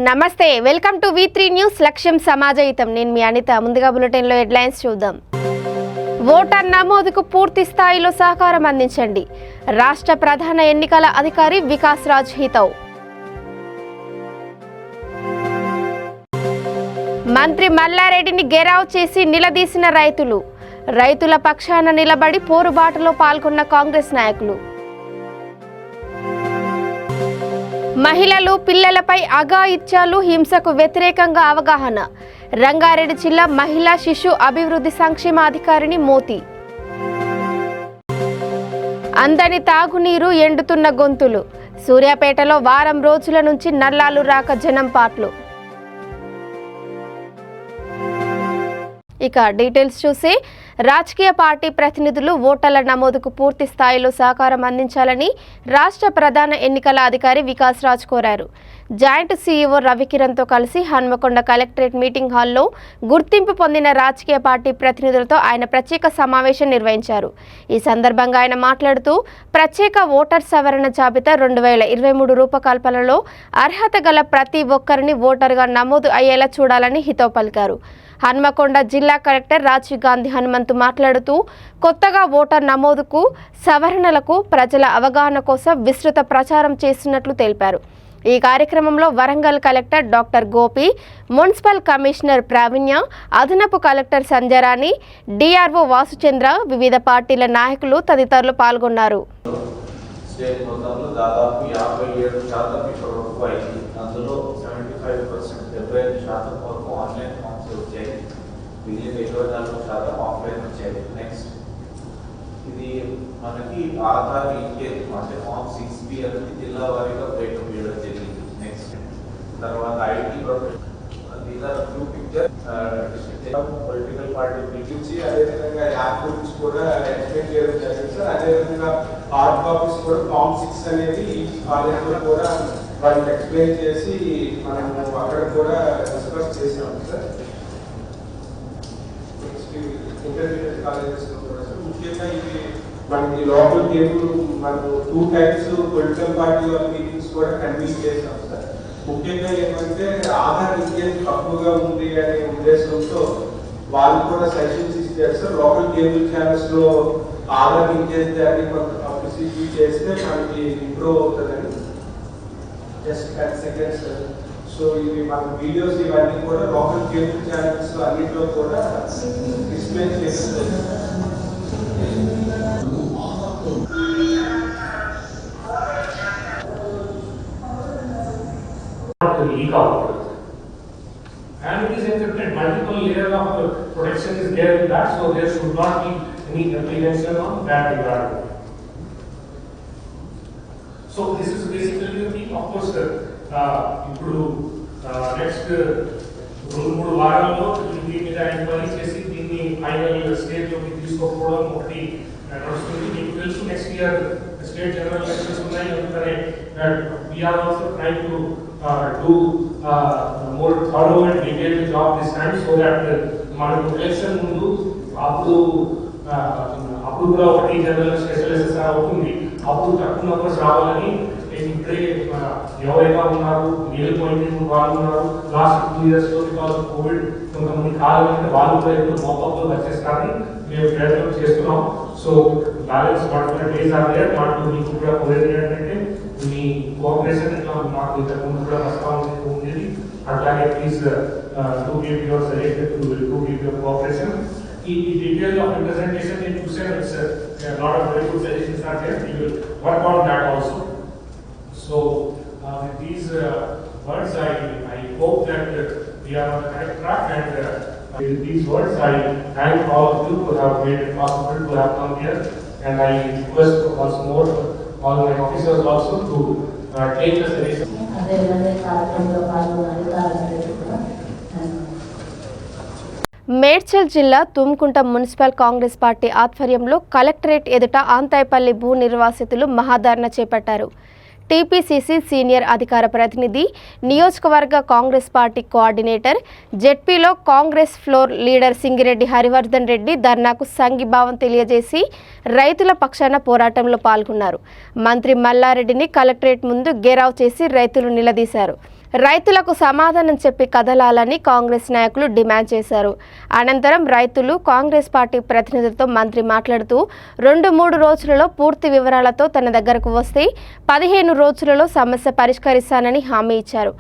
నమస్తే, welcome to V3 news. లక్ష్యం సమాజహితం. నేను మీ అనిత. ముందుగా బులెటిన్లో హెడ్లైన్స్ చూద్దాం. ఓటర్ నమోదుకు పూర్తి స్థాయిలో సహకారం అందించండి. రాష్ట్ర ప్రధాన ఎన్నికల అధికారి వికాస్ రాజ్ హితవు. మంత్రి మల్లారెడ్డిని గెరావ్ చేసి నిలదీసిన రైతుల పక్షాన నిలబడి పోరుబాటులో పాల్గొన్న కాంగ్రెస్ నాయకులు. మహిళలు పిల్లలపై అఘాయిత్యాలు హింసకు వ్యతిరేకంగా అవగాహన. రంగారెడ్డి జిల్లా మహిళా శిశు అభివృద్ధి సంక్షేమాధికారిని మోతి. అందని తాగునీరు, ఎండుతున్న గొంతులు. సూర్యాపేటలో వారం రోజుల నుంచి నల్లాలు రాక జనం పాట్లు. ఇక డీటెయిల్స్ చూసి, రాజకీయ పార్టీ ప్రతినిధులు ఓటర్ల నమోదుకు పూర్తి స్థాయిలో సహకారం అందించాలని రాష్ట్ర ప్రధాన ఎన్నికల అధికారి వికాస్ రాజ్ కోరారు. జాయింట్ సీఈఓ రవికిరణ్తో కలిసి హన్మకొండ కలెక్టరేట్ మీటింగ్ హాల్లో గుర్తింపు పొందిన రాజకీయ పార్టీ ప్రతినిధులతో ఆయన ప్రత్యేక సమావేశం నిర్వహించారు. ఈ సందర్భంగా ఆయన మాట్లాడుతూ, ప్రత్యేక ఓటర్ సవరణ జాబితా 2023 రూపకల్పనలో అర్హత గల ప్రతి ఒక్కరిని ఓటర్గా నమోదు అయ్యేలా చూడాలని హితవు పలికారు. హన్మకొండ జిల్లా కలెక్టర్ రాజీవ్ గాంధీ హనుమంతు మాట్లాడుతూ, కొత్తగా ఓటర్ నమోదుకు, సవరణలకు ప్రజల అవగాహన కోసం విస్తృత ప్రచారం చేస్తున్నట్లు తెలిపారు. ఈ కార్యక్రమంలో Warangal collector doctor Gopi, municipal commissioner ప్రావీణ్య, అదనపు కలెక్టర్ సంజరాణి, డిఆర్ఓ వాసుచంద్ర, వివిధ పార్టీల నాయకులు తదితరులు పాల్గొన్నారు. నెక్స్ట్ ఇది మనకి ఆధార్ లింకేజ్ అంటే ఫామ్ 6B అనేది జిల్లా వారీగా బ్రేకప్ చేయడం జరిగింది. నెక్స్ట్ తర్వాత IT profession, these are few pictures. Political party పిలిపించి అదేవిధంగా యాప్ గురించి కూడా ఎక్స్ప్లెయిన్ చేయడం జరిగింది సార్. అదేవిధంగా హార్డ్ కాపీస్ కూడా ఫామ్ 6 అనేది కాలేజ్లో కూడా వాళ్ళకి ఎక్స్ప్లెయిన్ చేసి మనం అక్కడ కూడా డిస్కస్ చేసాము సార్. ఇంటర్మీడియట్ కాలేజెస్ లో కూడా సార్ ముఖ్యంగా ఇది మనకి లోకల్ టేబుల్ మనం 2 టైమ్స్ పొలిటికల్ పార్టీ వాళ్ళ మీటింగ్స్ కూడా కన్వీన్ చేసాం సార్. ముఖ్యంగా ఏమంటే ఆధార్ లింకేజ్ తక్కువగా ఉంది అనే ఉద్దేశంతో వాళ్ళు కూడా సజెషన్స్ ఇచ్చారు సార్. లోకల్ కేబుల్ ఛానల్స్ లో ఆధార్ లింకేజ్ దాన్ని కొంత పబ్లిసిటీ చేస్తే మనకి ఇంప్రూవ్ అవుతుందని. Just 10 seconds. సో ఇవి మన వీడియోస్ ఇవన్నీ కూడా లోకల్ కేబుల్ ఛానల్స్ అన్నింటిలో కూడా డిస్ప్లే చేస్తుంది. Leak out, and it is encrypted. Multiple layer of protection is there in that, so there should not be any apprehension on that regard. So this is basically the thing. Of course, ఇప్పుడు next 2-3 వారాల్లో దీని మీద enquiry చేసి దీన్ని final stage లోకి తీసుకోకపోవడం ఒకటి నడుస్తుంది. మీకు తెలుసు, next year state general elections ఉన్నాయి. అందుకనే we are also trying to do more thorough and detailed job this time, so that మనకు ఎలక్షన్ ముందు అప్పుడు కూడా ఒకటి జనరల్ స్పెషల్ ఎస్ఎస్ఆర్ అవుతుంది. అప్పుడు తక్కువ నంబర్స్ రావాలని ఇప్పుడే ఎవరైనా ఉన్నారు, వెళ్ళిపోయింది వాళ్ళు ఉన్నారు. లాస్ట్ 2 years లో బికాస్ ఆఫ్ కోవిడ్ కొంతమంది కావాలంటే వాళ్ళు కూడా ఎప్పుడు మోపప్లో వచ్చేస్తారని మేము ప్రయత్నం చేస్తున్నాం. సో బ్యాలెన్స్ పడుతున్న డేస్ ఆర్ దేర్. మాకు మీకు కూడా కోరేది ఏంటంటే మీ కోఆపరేషన్ ఇట్లా మాకు ఇంతకుముందు కూడా వస్తూ ఉండేది. అట్లాగే please do give your suggestion to give your cooperation. ఈ డీటెయిల్ ఆఫ్ రిప్రజెంటేషన్ నేను చూసాను. It's lot of very good suggestions are there. We will work on that also. So with these words I hope that we are on the correct track, and with these words I thank all of you who have made it possible to have come here, and I request once more all my officers also to take the suggestion. Medchal జిల్లా Tumkunta municipal Congress party ఆధ్వర్యంలో collectorate ఎదుట ఆంతాయిపల్లి భూ నిర్వాసితులు మహాధర్నా చేపట్టారు. TPCC senior అధికార ప్రతినిధి, నియోజకవర్గ Congress party coordinator, జెడ్పీలో కాంగ్రెస్ ఫ్లోర్ లీడర్ సింగిరెడ్డి హరివర్ధన్ రెడ్డి ధర్నాకు సంఘీభావం తెలియజేసి రైతుల పక్షాన పోరాటంలో పాల్గొన్నారు. మంత్రి మల్లారెడ్డిని కలెక్టరేట్ ముందు గెరావ్ చేసి రైతులు నిలదీశారు. రైతులకు సమాధానం చెప్పి కదలాలని కాంగ్రెస్ నాయకులు డిమాండ్ చేశారు. అనంతరం రైతులు కాంగ్రెస్ పార్టీ ప్రతినిధులతో మంత్రి మాట్లాడుతూ 2-3 రోజులలో పూర్తి వివరాలతో తన దగ్గరకు వస్తే 15 రోజులలో సమస్య పరిష్కరిస్తానని హామీ ఇచ్చారు.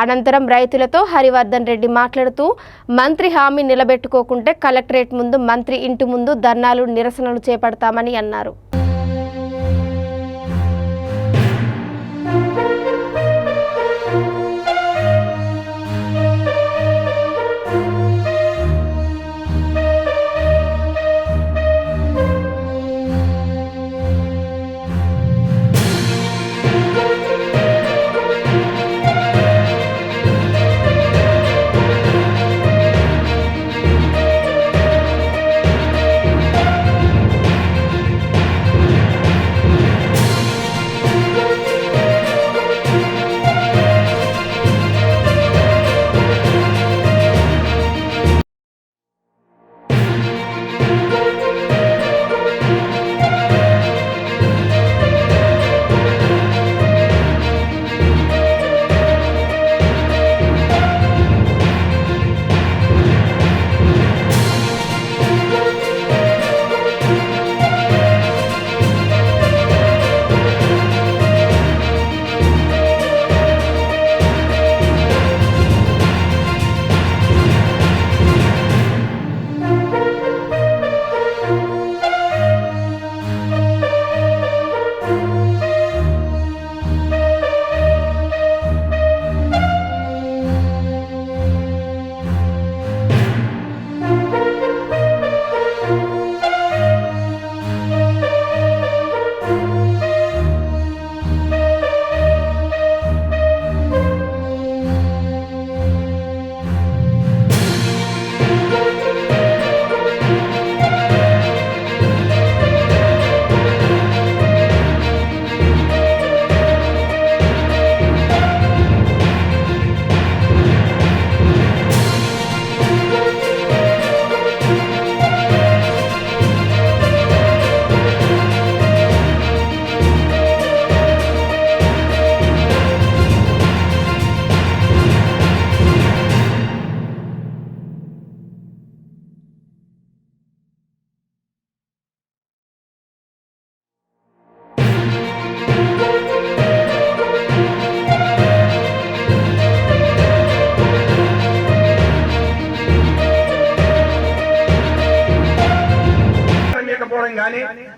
అనంతరం రైతులతో హరివర్ధన్ రెడ్డి మాట్లాడుతూ మంత్రి హామీ నిలబెట్టుకోకుంటే కలెక్టరేట్ ముందు, మంత్రి ఇంటి ముందు ధర్నాలు, నిరసనలు చేపడతామని అన్నారు.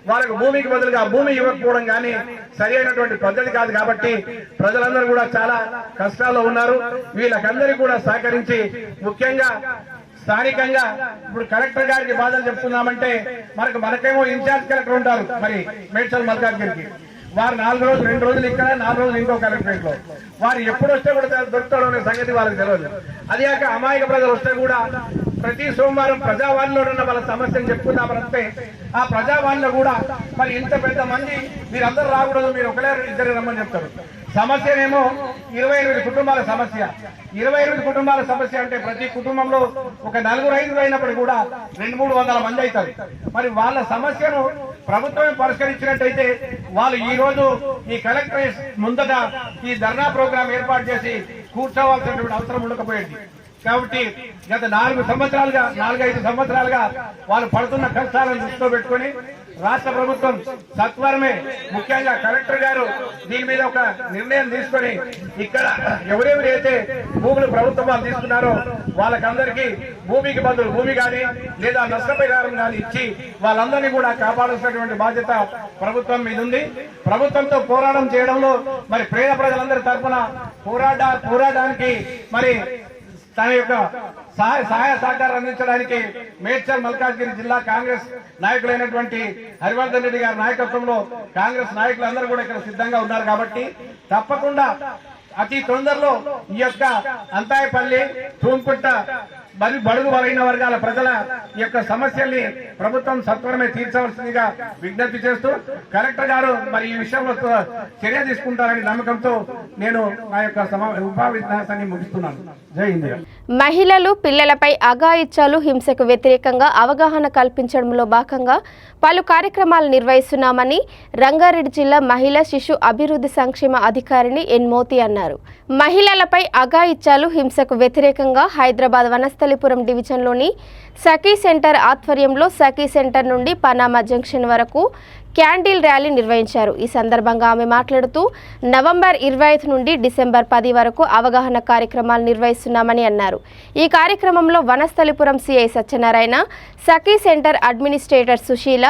వాళ్ళకు భూమికి బదులుగా భూమి ఇవ్వకపోవడం కానీ సరి అయినటువంటి పద్ధతి కాదు. కాబట్టి ప్రజలందరూ కూడా చాలా కష్టాల్లో ఉన్నారు. వీళ్ళకందరికీ కూడా సహకరించి ముఖ్యంగా స్థానికంగా ఇప్పుడు కలెక్టర్ గారికి బాధలు చెప్తున్నామంటే మనకేమో ఇన్ఛార్జ్ కలెక్టర్ ఉంటారు మరి మేడ్చల్ మల్కాజ్గిరికి. వారు 4 రోజులు 2 రోజులు ఇక్కడ 4 రోజులు ఇంకో కలెక్టరేట్ లో వారు ఎప్పుడు వస్తే కూడా దొరుకుతాడో అనే సంగతి వాళ్ళకి తెలియదు. అదిగాక అమాయక ప్రజలు వస్తే కూడా ప్రతి సోమవారం ప్రజావాణిలో ఉన్న వాళ్ళ సమస్యను చెప్పుకుందామంటే ఆ ప్రజావాణిలో కూడా మరి ఇంత పెద్ద మంది మీరందరూ రాకూడదు, మీరు ఒకరే 2 రమ్మని చెప్తారు. సమస్యనేమో 28 కుటుంబాల సమస్య. 28 కుటుంబాల సమస్య అంటే ప్రతి కుటుంబంలో ఒక 4-5 అయినప్పుడు కూడా 200-300 మంది అవుతారు. మరి వాళ్ళ సమస్యను ప్రభుత్వమే పరిష్కరించినట్టయితే వాళ్ళు ఈ రోజు ఈ కలెక్టరేట్ ముందట ఈ ధర్నా ప్రోగ్రాం ఏర్పాటు చేసి కూర్చోవాల్సినటువంటి అవసరం ఉండకపోయేది. కాబట్టి గత 4-5 సంవత్సరాలుగా వాళ్ళు పడుతున్న కష్టాలను దృష్టిలో పెట్టుకుని రాష్ట్ర ప్రభుత్వం సత్వరమే ముఖ్యంగా కలెక్టర్ గారు దీని మీద ఒక నిర్ణయం తీసుకొని ఇక్కడ ఎవరెవరైతే భూములు ప్రభుత్వం తీసుకున్నారో వాళ్ళకందరికీ భూమికి బదులు భూమి కానీ లేదా నష్టపరిహారం కానీ ఇచ్చి వాళ్ళందరినీ కూడా కాపాడాల్సినటువంటి బాధ్యత ప్రభుత్వం మీద ఉంది. ప్రభుత్వంతో పోరాటం చేయడంలో మరి పేద ప్రజలందరి తరఫున పోరాటానికి మరి తన యొక్క సహాయ సహకారం అందించడానికి మేడ్చల్ మల్కాజ్గిరి జిల్లా కాంగ్రెస్ నాయకులైనటువంటి హరివర్ధన్ రెడ్డి గారి నాయకత్వంలో కాంగ్రెస్ నాయకులందరూ కూడా ఇక్కడ సిద్ధంగా ఉన్నారు. కాబట్టి తప్పకుండా అతి తొందరలో ఈ యొక్క అంతాయపల్లి, తూంకుంట మరి బడుగు బలైన వర్గాల ప్రజల యొక్క సమస్యల్ని ప్రభుత్వం సత్వరమే తీర్చవలసిందిగా విజ్ఞప్తి చేస్తూ కలెక్టర్ గారు మరి ఈ విషయంలో చర్య తీసుకుంటారని నమ్మకంతో నేను నా యొక్క ఉపన్యాసాన్ని ముగిస్తున్నాను. జై హింద్. మహిళలు పిల్లలపై అఘాయిత్యాలు హింసకు వ్యతిరేకంగా అవగాహన కల్పించడంలో భాగంగా పలు కార్యక్రమాలు నిర్వహిస్తున్నామని రంగారెడ్డి జిల్లా మహిళా శిశు అభివృద్ధి సంక్షేమ అధికారిని ఎన్ మోతి అన్నారు. మహిళలపై అఘాయిత్యాలు హింసకు వ్యతిరేకంగా హైదరాబాద్ వనస్థలిపురం డివిజన్లోని సఖీ సెంటర్ ఆధ్వర్యంలో సఖీ సెంటర్ నుండి పనామా జంక్షన్ వరకు క్యాండిల్ ర్యాలీ నిర్వహించారు. ఈ సందర్భంగా ఆమె మాట్లాడుతూ నవంబర్ 25 నుండి డిసెంబర్ 10 వరకు అవగాహన కార్యక్రమాలు నిర్వహిస్తున్నామని అన్నారు. ఈ కార్యక్రమంలో Vanasthalipuram CI Satyanarayana, Sakhi centre administrator Sushila,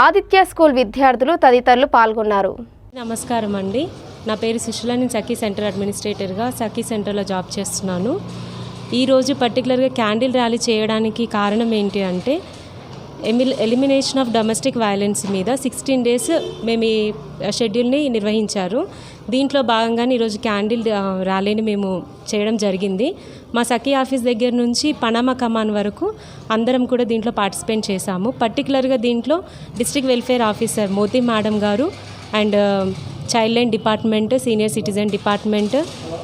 Aditya school విద్యార్థులు తదితరులు పాల్గొన్నారు. నమస్కారం అండి, నా పేరు సుశీల. నేను సఖీ సెంటర్ అడ్మినిస్ట్రేటర్గా సఖీ సెంటర్లో జాబ్ చేస్తున్నాను. ఈరోజు పర్టికులర్గా క్యాండిల్ ర్యాలీ చేయడానికి కారణం ఏంటి అంటే ఎలిమినేషన్ ఆఫ్ డొమెస్టిక్ వైలెన్స్ మీద 16 days మేము ఈ షెడ్యూల్ని నిర్వహించారు. దీంట్లో భాగంగానే ఈరోజు క్యాండిల్ ర్యాలీని మేము చేయడం జరిగింది. మా సఖీ ఆఫీస్ దగ్గర నుంచి పనామా కమాన్ వరకు అందరం కూడా దీంట్లో పార్టిసిపేట్ చేశాము. పర్టికులర్గా దీంట్లో district welfare officer Moti madam గారు and child line department, senior citizen department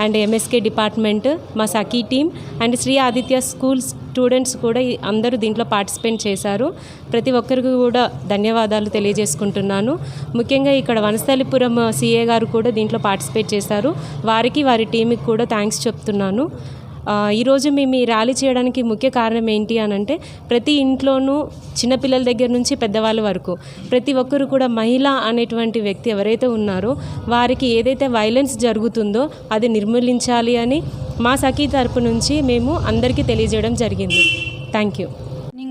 and MSK department, మా Sakhi team and Shri Aditya school students కూడా అందరూ దీంట్లో పార్టిసిపేట్ చేశారు. ప్రతి ఒక్కరికి కూడా ధన్యవాదాలు తెలియజేసుకుంటున్నాను. ముఖ్యంగా ఇక్కడ వనస్థలిపురం సిఏ గారు కూడా దీంట్లో పార్టిసిపేట్ చేశారు. వారికి వారి టీంకి కూడా థ్యాంక్స్ చెప్తున్నాను. ఈరోజు మేము ఈ ర్యాలీ చేయడానికి ముఖ్య కారణం ఏంటి అని అంటే ప్రతి ఇంట్లోనూ చిన్నపిల్లల దగ్గర నుంచి పెద్దవాళ్ళ వరకు ప్రతి ఒక్కరు కూడా మహిళ అనేటువంటి వ్యక్తి ఎవరైతే ఉన్నారో వారికి ఏదైతే వైలెన్స్ జరుగుతుందో అది నిర్మూలించాలి అని మా సఖీ తరపు నుంచి మేము అందరికీ తెలియజేయడం జరిగింది. Thank you.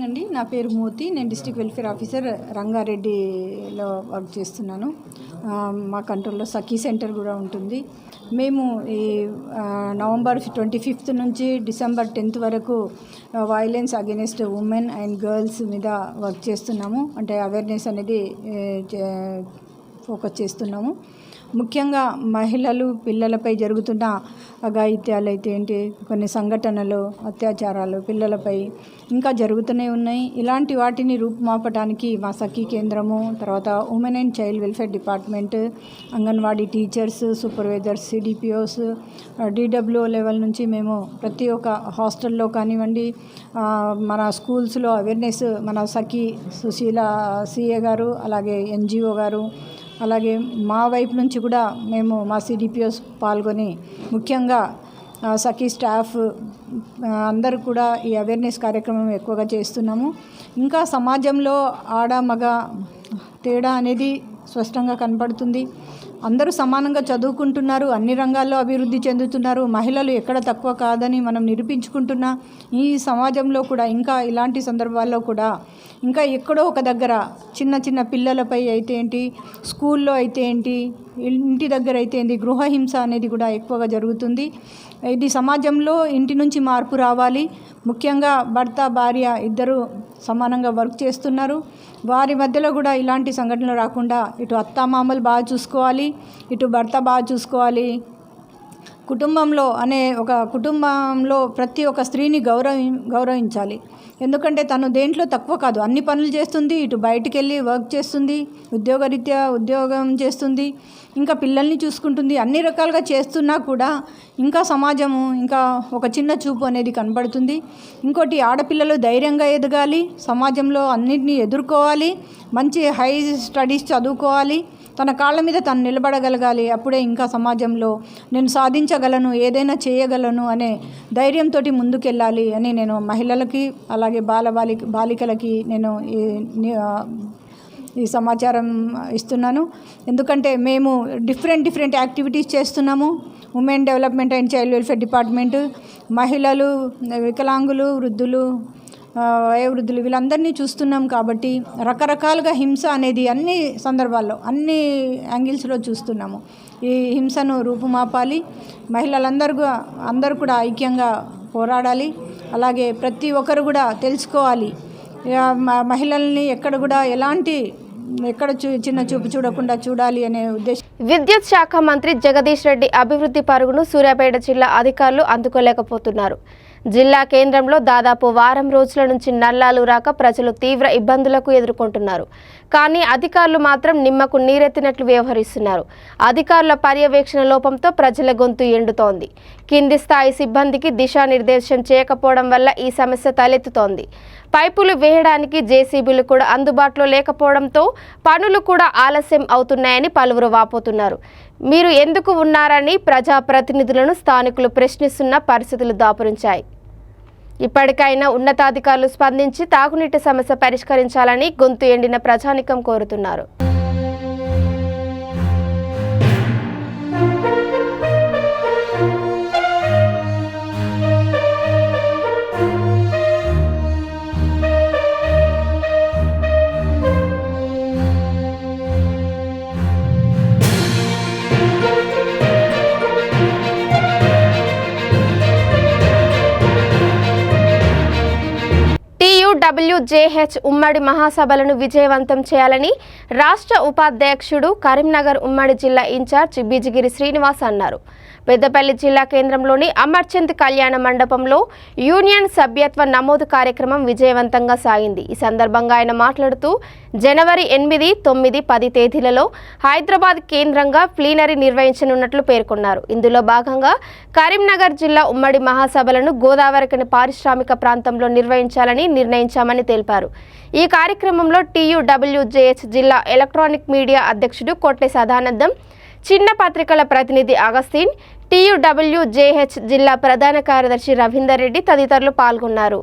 అండి, నా పేరు మోతి. నేను డిస్ట్రిక్ట్ వెల్ఫేర్ ఆఫీసర్ రంగారెడ్డిలో వర్క్ చేస్తున్నాను. మా కంట్రోల్లో సఖీ సెంటర్ కూడా ఉంటుంది. మేము ఈ నవంబర్ 25 నుంచి డిసెంబర్ 10 వరకు violence against women and girls మీద వర్క్ చేస్తున్నాము. అంటే అవేర్నెస్ అనేది ఫోకస్ చేస్తున్నాము. ముఖ్యంగా మహిళలు పిల్లలపై జరుగుతున్న అఘాయిత్యాలు అయితే ఏంటి, కొన్ని సంఘటనలు, అత్యాచారాలు పిల్లలపై ఇంకా జరుగుతూనే ఉన్నాయి. ఇలాంటి వాటిని రూపుమాపడానికి మా సఖీ కేంద్రము, తర్వాత women and child welfare department, anganwadi teachers, supervisors, CDPOs, DWO level నుంచి మేము ప్రతి ఒక్క హాస్టల్లో కానివ్వండి, మన స్కూల్స్లో అవేర్నెస్ మన సఖీ సుశీల సిఏ గారు, అలాగే ఎన్జిఓ గారు, అలాగే మా వైపు నుంచి కూడా మేము మా సిడిపిఓస్ పాల్గొని ముఖ్యంగా సఖీ స్టాఫ్ అందరూ కూడా ఈ అవేర్నెస్ కార్యక్రమం ఎక్కువగా చేస్తున్నాము. ఇంకా సమాజంలో ఆడ మగ తేడా అనేది స్పష్టంగా కనపడుతుంది. అందరూ సమానంగా చదువుకుంటున్నారు, అన్ని రంగాల్లో అభివృద్ధి చెందుతున్నారు. మహిళలు ఎక్కడ తక్కువ కాదని మనం నిరూపించుకుంటున్నా ఈ సమాజంలో కూడా ఇంకా ఇలాంటి సందర్భాల్లో కూడా ఇంకా ఎక్కడో ఒక దగ్గర చిన్న చిన్న పిల్లలపై అయితే ఏంటి, స్కూల్లో అయితే ఏంటి, ఇంటి దగ్గర అయితే ఏంటి, గృహహింస అనేది కూడా ఎక్కువగా జరుగుతుంది. ఇది సమాజంలో ఇంటి నుంచి మార్పు రావాలి. ముఖ్యంగా భర్త భార్య ఇద్దరు సమానంగా వర్క్ చేస్తున్నారు. వారి మధ్యలో కూడా ఇలాంటి సంఘటనలు రాకుండా ఇటు అత్తామామలు బాగా చూసుకోవాలి, ఇటు భర్త బాగా చూసుకోవాలి. కుటుంబంలో ఒక కుటుంబంలో ప్రతి ఒక్క స్త్రీని గౌరవించాలి. ఎందుకంటే తను దేంట్లో తక్కువ కాదు, అన్ని పనులు చేస్తుంది, ఇటు బయటికి వెళ్ళి వర్క్ చేస్తుంది, ఉద్యోగరీత్యా ఉద్యోగం చేస్తుంది, ఇంకా పిల్లల్ని చూసుకుంటుంది. అన్ని రకాలుగా చేస్తున్నా కూడా ఇంకా సమాజము ఇంకా ఒక చిన్న చూపు అనేది కనబడుతుంది. ఇంకోటి, ఆడపిల్లలు ధైర్యంగా ఎదగాలి, సమాజంలో అన్నింటినీ ఎదుర్కోవాలి, మంచి హై స్టడీస్ చదువుకోవాలి, తన కాళ్ళ మీద తను నిలబడగలగాలి. అప్పుడే ఇంకా సమాజంలో నేను సాధించగలను, ఏదైనా చేయగలను అనే ధైర్యంతో ముందుకెళ్ళాలి అని నేను మహిళలకి అలాగే బాలికలకి నేను ఈ సమాచారం ఇస్తున్నాను. ఎందుకంటే మేము డిఫరెంట్ యాక్టివిటీస్ చేస్తున్నాము. Women development and child welfare department మహిళలు, వికలాంగులు, వృద్ధులు, వయోవృద్ధులు వీళ్ళందరినీ చూస్తున్నాం. కాబట్టి రకరకాలుగా హింస అనేది అన్ని సందర్భాల్లో అన్ని యాంగిల్స్లో చూస్తున్నాము. ఈ హింసను రూపుమాపాలి. అందరూ కూడా ఐక్యంగా పోరాడాలి. అలాగే ప్రతి ఒక్కరు కూడా తెలుసుకోవాలి, మహిళల్ని ఎక్కడ చిన్న చూపు చూడకుండా చూడాలి అనే ఉద్దేశం. విద్యుత్ శాఖ మంత్రి జగదీష్ రెడ్డి అభివృద్ధి పరుగును సూర్యాపేట జిల్లా అధికారులు అందుకోలేకపోతున్నారు. జిల్లా కేంద్రంలో దాదాపు వారం రోజుల నుంచి నల్లాలు రాక ప్రజలు తీవ్ర ఇబ్బందులకు ఎదుర్కొంటున్నారు. కానీ అధికారులు మాత్రం నిమ్మకు నీరెత్తినట్లు వ్యవహరిస్తున్నారు. అధికారుల పర్యవేక్షణ లోపంతో ప్రజల గొంతు ఎండుతోంది. కింది స్థాయి సిబ్బందికి దిశానిర్దేశం చేయకపోవడం వల్ల ఈ సమస్య తలెత్తుతోంది. పైపులు వేయడానికి జేసీబీలు కూడా అందుబాటులో లేకపోవడంతో పనులు కూడా ఆలస్యం అవుతున్నాయని పలువురు వాపోతున్నారు. మీరు ఎందుకు ఉన్నారని ప్రజాప్రతినిధులను స్థానికులు ప్రశ్నిస్తున్న పరిస్థితులు దాపురించాయి. ఇప్పటికైనా ఉన్నతాధికారులు స్పందించి తాగునీటి సమస్య పరిష్కరించాలని గొంతు ఎండిన ప్రజానికం కోరుతున్నారు. TUWJH ఉమ్మడి మహాసభలను విజయవంతం చేయాలని రాష్ట్ర ఉపాధ్యక్షుడు కరీంనగర్ ఉమ్మడి జిల్లా ఇన్ఛార్జ్ బిజిగిరి శ్రీనివాస్ అన్నారు. పెద్దపల్లి జిల్లా కేంద్రంలోని అమర్చంద్ కళ్యాణ మండపంలో యూనియన్ సభ్యత్వ నమోదు కార్యక్రమం విజయవంతంగా సాగింది. ఈ సందర్భంగా ఆయన మాట్లాడుతూ జనవరి 8, 9, 10 తేదీలలో హైదరాబాద్ కేంద్రంగా ప్లీనరీ నిర్వహించనున్నట్లు పేర్కొన్నారు. ఇందులో భాగంగా కరీంనగర్ జిల్లా ఉమ్మడి మహాసభలను గోదావరికని పారిశ్రామిక ప్రాంతంలో నిర్వహించాలని నిర్ణయించామని తెలిపారు. ఈ కార్యక్రమంలో TUWJH జిల్లా ఎలక్ట్రానిక్ మీడియా అధ్యక్షుడు కొట్లె సదానందం, చిన్న పత్రికల ప్రతినిధి అగస్తీన్, TUWJH జిల్లా ప్రధాన కార్యదర్శి రవీందర్ రెడ్డి తదితరులు పాల్గొన్నారు.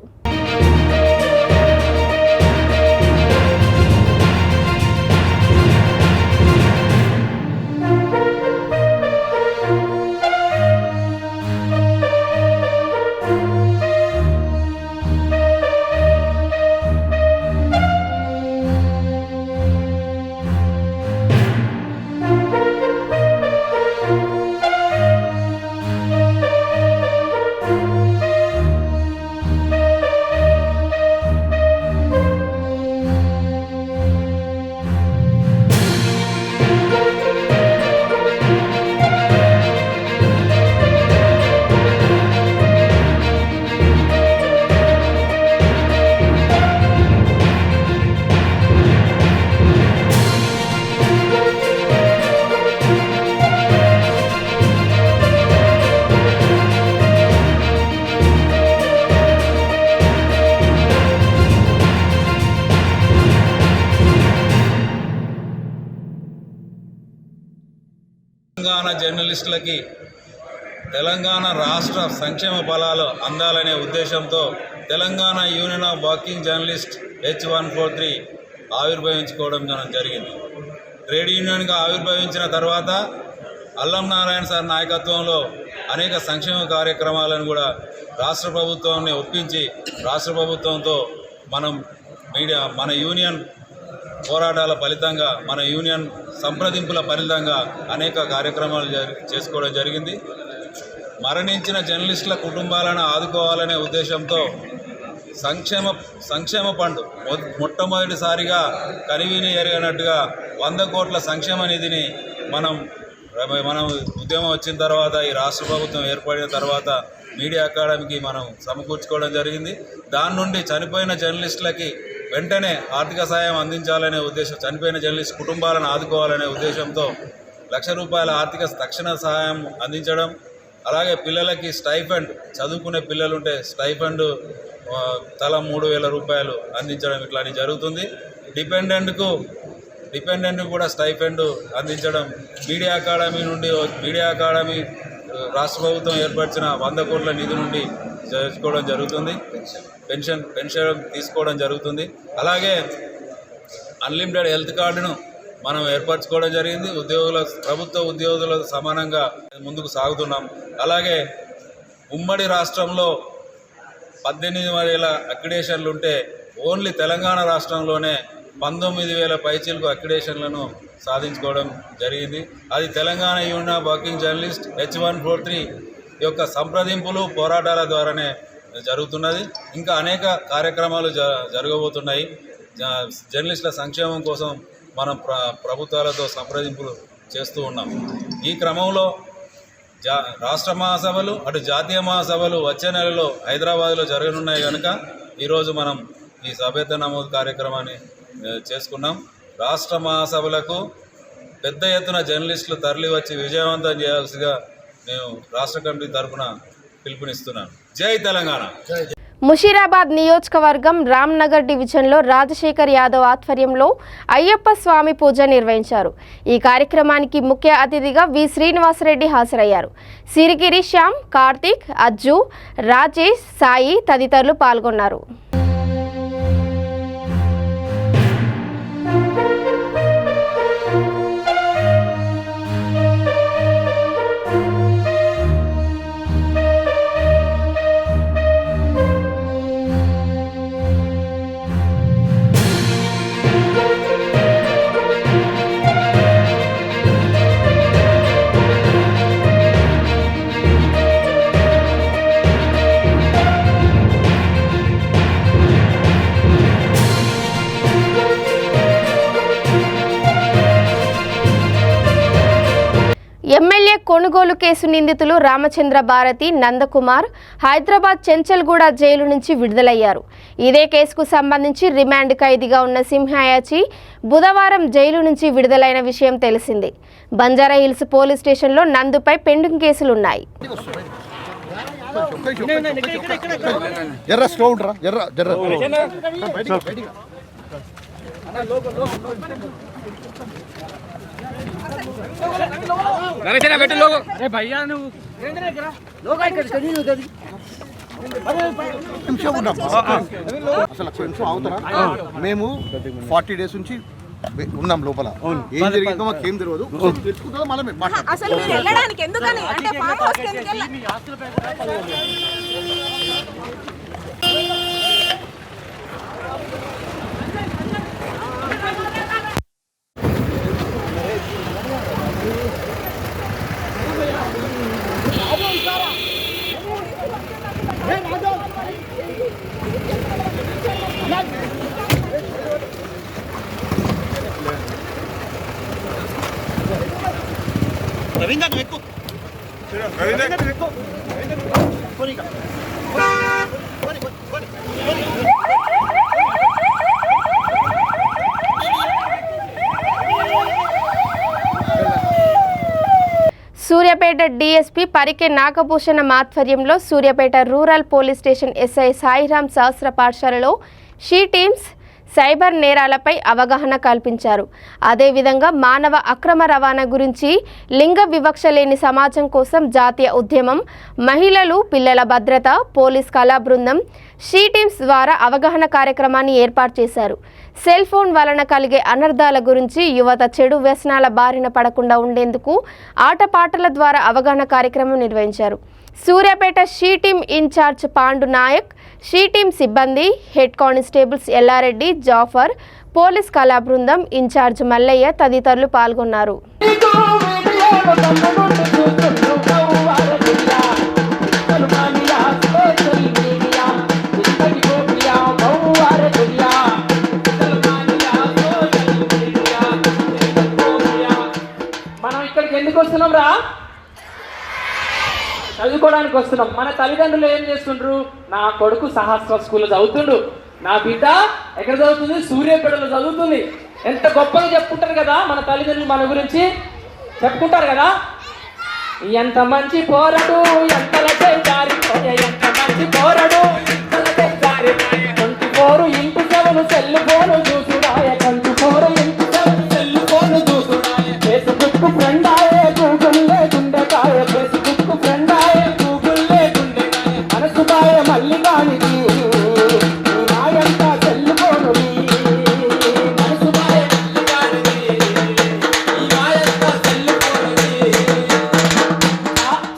తెలంగాణ జర్నలిస్టులకి తెలంగాణ రాష్ట్ర సంక్షేమ ఫలాలు అందాలనే ఉద్దేశంతో Telangana union of working journalist H143 ఆవిర్భవించుకోవడం జరిగింది. ట్రేడ్ యూనియన్గా ఆవిర్భవించిన తర్వాత అల్లం నారాయణ సార్ నాయకత్వంలో అనేక సంక్షేమ కార్యక్రమాలను కూడా రాష్ట్ర ప్రభుత్వాన్ని ఒప్పించి రాష్ట్ర ప్రభుత్వంతో మన యూనియన్ పోరాటాల ఫలితంగా, మన యూనియన్ సంప్రదింపుల ఫలితంగా అనేక కార్యక్రమాలు చేసుకోవడం జరిగింది. మరణించిన జర్నలిస్టుల కుటుంబాలను ఆదుకోవాలనే ఉద్దేశంతో సంక్షేమ ఫండ్ మొట్టమొదటిసారిగా కనివిని ఎరగనట్టుగా 100 కోట్ల సంక్షేమ నిధిని మనం ఉద్యమం వచ్చిన తర్వాత, ఈ రాష్ట్ర ప్రభుత్వం ఏర్పడిన తర్వాత మీడియా అకాడమీకి మనం సమకూర్చుకోవడం జరిగింది. దాని నుండి చనిపోయిన జర్నలిస్టులకి వెంటనే ఆర్థిక సాయం అందించాలనే ఉద్దేశం, చనిపోయిన జర్నలిస్ట్ కుటుంబాలను ఆదుకోవాలనే ఉద్దేశంతో ₹1,00,000 ఆర్థిక తక్షణ సహాయం అందించడం, అలాగే పిల్లలకి స్టైఫండ్, చదువుకునే పిల్లలుంటే స్టైఫండ్ తల ₹3,000 అందించడం ఇట్లాంటి జరుగుతుంది. డిపెండెంట్కు కూడా స్టైఫండ్ అందించడం, మీడియా అకాడమీ రాష్ట్ర ప్రభుత్వం ఏర్పరిచిన 100 కోట్ల నిధి నుండి చేసుకోవడం జరుగుతుంది. పెన్షన్ తీసుకోవడం జరుగుతుంది. అలాగే అన్లిమిటెడ్ హెల్త్ కార్డును మనం ఏర్పరచుకోవడం జరిగింది. ప్రభుత్వ ఉద్యోగులకు సమానంగా ముందుకు సాగుతున్నాం. అలాగే ఉమ్మడి రాష్ట్రంలో 18,000 అక్రిడేషన్లు ఉంటే ఓన్లీ తెలంగాణ రాష్ట్రంలోనే 19,000 పైచీలకు అక్రిడేషన్లను సాధించుకోవడం జరిగింది. అది Telangana union of working journalist H143 యొక్క సంప్రదింపులు, పోరాటాల ద్వారానే జరుగుతున్నది. ఇంకా అనేక కార్యక్రమాలు జరగబోతున్నాయి. జర్నలిస్టుల సంక్షేమం కోసం మనం ప్రభుత్వాలతో సంప్రదింపులు చేస్తూ ఉన్నాం. ఈ క్రమంలో రాష్ట్ర మహాసభలు అటు జాతీయ మహాసభలు వచ్చే నెలలో హైదరాబాద్లో జరగనున్నాయి కనుక ఈరోజు మనం ఈ సభ్యత నమోదు కార్యక్రమాన్ని చేసుకున్నాం. రాష్ట్ర మహాసభలకు పెద్ద ఎత్తున జర్నలిస్టులు తరలి వచ్చి విజయవంతం చేయాల్సిగా నేను రాష్ట్ర కమిటీ తరఫున పిలుపునిస్తున్నాను. జై తెలంగాణ. ముషీరాబాద్ నియోజకవర్గం రామ్నగర్ డివిజన్లో రాజశేఖర్ యాదవ్ ఆధ్వర్యంలో అయ్యప్ప స్వామి పూజ నిర్వహించారు. ఈ కార్యక్రమానికి ముఖ్య అతిథిగా వి శ్రీనివాసరెడ్డి హాజరయ్యారు. సిరిగిరి శ్యామ్, కార్తీక్, అజ్జు, రాజేష్, సాయి తదితరులు పాల్గొన్నారు. ఎమ్మెల్యే కొనుగోలు కేసు నిందితులు రామచంద్ర భారతి, నందకుమార్ హైదరాబాద్ చెంచల్గూడ జైలు నుంచి విడుదలయ్యారు. ఇదే కేసుకు సంబంధించి రిమాండ్ ఖైదీగా ఉన్న సింహాయాచి బుధవారం జైలు నుంచి విడుదలైన విషయం తెలిసిందే. బంజారాహిల్స్ పోలీస్ స్టేషన్లో నందుపై పెండింగ్ కేసులున్నాయి. మేము 40 days నుంచి ఉన్నాం లోపల. ఏం జరిగిందో మాకేం తెలియదు. తెలుసుకుంటుందో మళ్ళీ అసలు మీరు వెళ్ళడానికి ఎందుకని అంటే ఫామ్ హౌస్ కి ఎందుకు సూర్యాపేట డీఎస్పీ పరికె నాగభూషణం ఆధ్వర్యంలో Suryapet rural police station SI Sairam శాస్త్ర పాఠశాలలో షీ టీమ్స్ సైబర్ నేరాలపై అవగాహన కల్పించారు. అదేవిధంగా మానవ అక్రమ రవాణా గురించి, లింగ వివక్ష లేని సమాజం కోసం జాతీయ ఉద్యమం, మహిళలు, పిల్లల భద్రత, పోలీస్ కళా బృందం, షీ టీమ్స్ ద్వారా అవగాహన కార్యక్రమాన్ని ఏర్పాటు చేశారు. సెల్ ఫోన్ వలన కలిగే అనర్థాల గురించి, యువత చెడు వ్యసనాల బారిన పడకుండా ఉండేందుకు ఆటపాటల ద్వారా అవగాహన కార్యక్రమం నిర్వహించారు. Suryapet she team incharge Pandu Nayak, she team సిబ్బంది, head constables Ellareddy, Jafar, police కళా బృందం ఇన్ఛార్జ్ మల్లయ్య తదితరులు పాల్గొన్నారు. మనం ఇక్కడికి ఎందుకు వస్తున్నాం రా? చదువుకోవడానికి వస్తున్నాం. మన తల్లిదండ్రులు ఏం చేస్తుండ్రు? నా కొడుకు సహస్ర స్కూల్లో చదువుతుండు, నా బిడ్డ ఎక్కడ చదువుతుంది? సూర్యాపేటలో చదువుతుంది. ఎంత గొప్పగా చెప్పుకుంటారు కదా మన తల్లిదండ్రులు, మన గురించి చెప్పుకుంటారు కదా. ఎంత మంచి పోరడు, ఎంత మంచి పోరడు, 24 ఇంటూ 7 సెల్ ఫోన్ చూసురాయ, 24 ఇంటూ 7 సెల్ ఫోన్ చూసురాయ, ఫేస్బుక్ ఫ్రెండ్ ఆయే, గూగుల్ లేకుండే కాయ, ఫేస్బుక్ ఫ్రెండ్ ఆయే, గూగుల్ లేకుండే కాయ, మనసు బాయ మళ్ళీ కానిది నాయంతా సెల్ ఫోను, మనసు బాయ మళ్ళీ కానిది ఈ నాయంతా సెల్ ఫోను.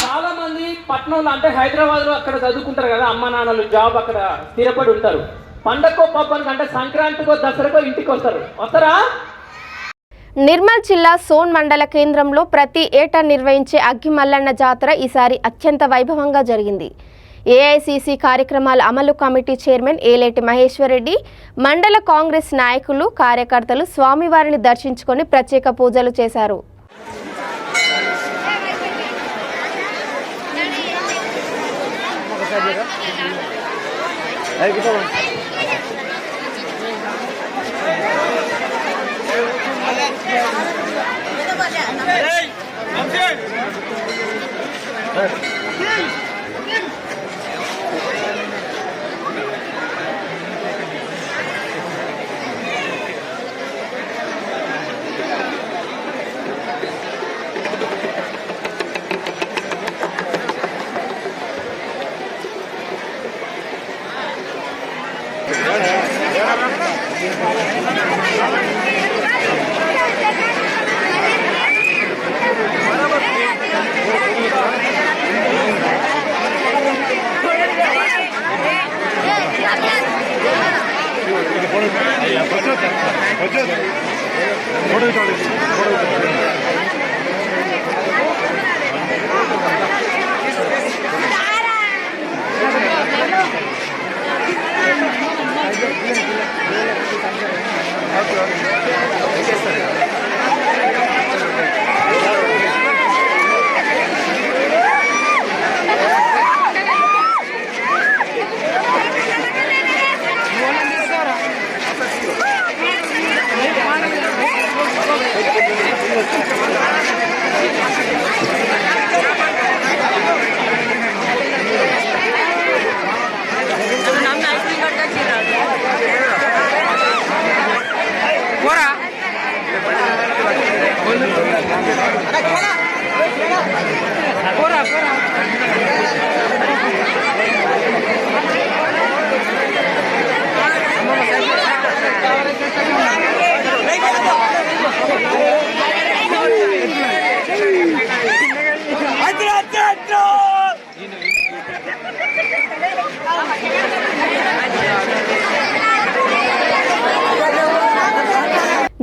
చాలా మంది పట్నంలో అంటే హైదరాబాద్ లో అక్కడ చదువుకుంటారు కదా, అమ్మ నాన్నలు జాబ్ అక్కడ స్థిరపడి ఉంటారు. పండగకో పబ్బానికి అంటే సంక్రాంతికో దసరాకో ఇంటికి వస్తారా? నిర్మల్ జిల్లా సోన్ మండల కేంద్రంలో ప్రతి ఏటా నిర్వహించే అగ్గిమల్లన్న జాతర ఈసారి అత్యంత వైభవంగా జరిగింది. ఏఐసిసి కార్యక్రమాల అమలు కమిటీ చైర్మన్ ఏలేటి మహేశ్వరరెడ్డి, మండల కాంగ్రెస్ నాయకులు, కార్యకర్తలు స్వామివారిని దర్శించుకొని ప్రత్యేక పూజలు చేశారు.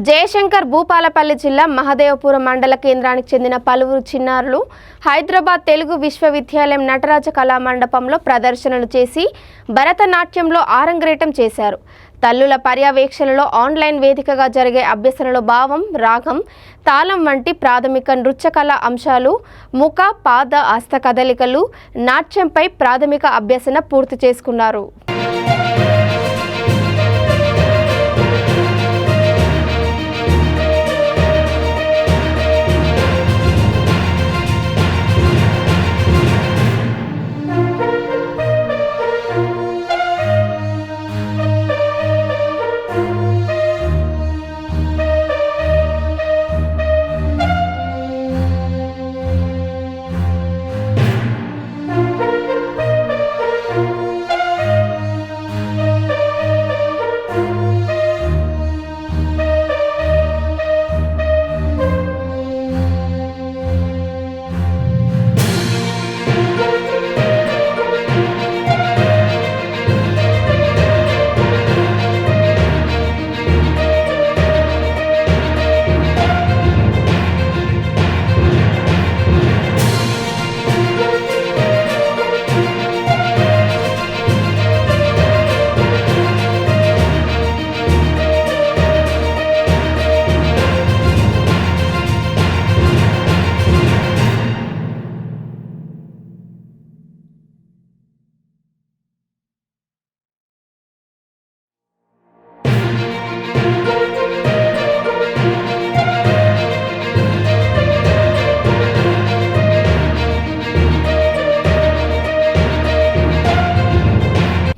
జయశంకర్ భూపాలపల్లి జిల్లా మహదేవపురం మండల కేంద్రానికి చెందిన పలువురు చిన్నారులు హైదరాబాద్ తెలుగు విశ్వవిద్యాలయం నటరాజ కళామండపంలో ప్రదర్శనలు చేసి భరతనాట్యంలో ఆరంగేటం చేశారు. తల్లుల పర్యవేక్షణలో ఆన్లైన్ వేదికగా జరిగే అభ్యసనలో భావం, రాగం, తాళం వంటి ప్రాథమిక నృత్యకళా అంశాలు, ముఖ, పాద, హస్త కదలికలు, నాట్యంపై ప్రాథమిక అభ్యసన పూర్తి చేసుకున్నారు.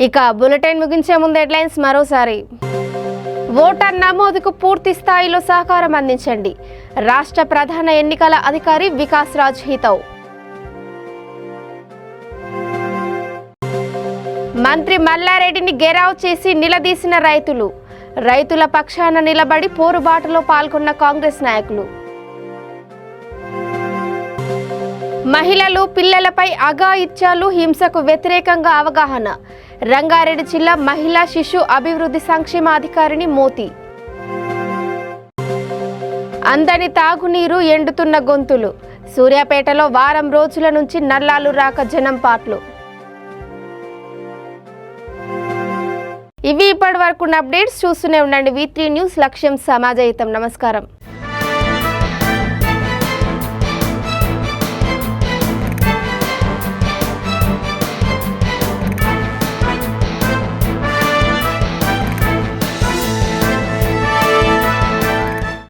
ఇక బులెటిన్ ముగించే ముందు హెడ్లైన్స్ మరోసారి. ఓటర్ నమోదుకు పూర్తి స్థాయిలో సహకారం అందించండి. రాష్ట్ర ప్రధాన ఎన్నికల అధికారి వికాస్ రాజ్ హితవు. మంత్రి మల్లారెడ్డిని గెరావ్ చేసి నిలదీసిన రైతులు. రైతుల పక్షాన నిలబడి పోరుబాటులో పాల్గొన్న కాంగ్రెస్ నాయకులు. మహిళలు, పిల్లలపై అఘాయిత్యాలు, హింసకు వ్యతిరేకంగా అవగాహన. రంగారెడ్డి జిల్లా మహిళా శిశు అభివృద్ధి సంక్షేమాధికారిని మోతి. అందని తాగునీరు, ఎండుతున్న గొంతులు. సూర్యాపేటలో వారం రోజుల నుంచి నల్లాలు రాక జనం పాట్లు. ఇవి ఇప్పటి వరకు అప్డేట్స్. చూస్తూనే ఉండండి V3 న్యూస్. లక్ష్యం సమాజహితం. నమస్కారం.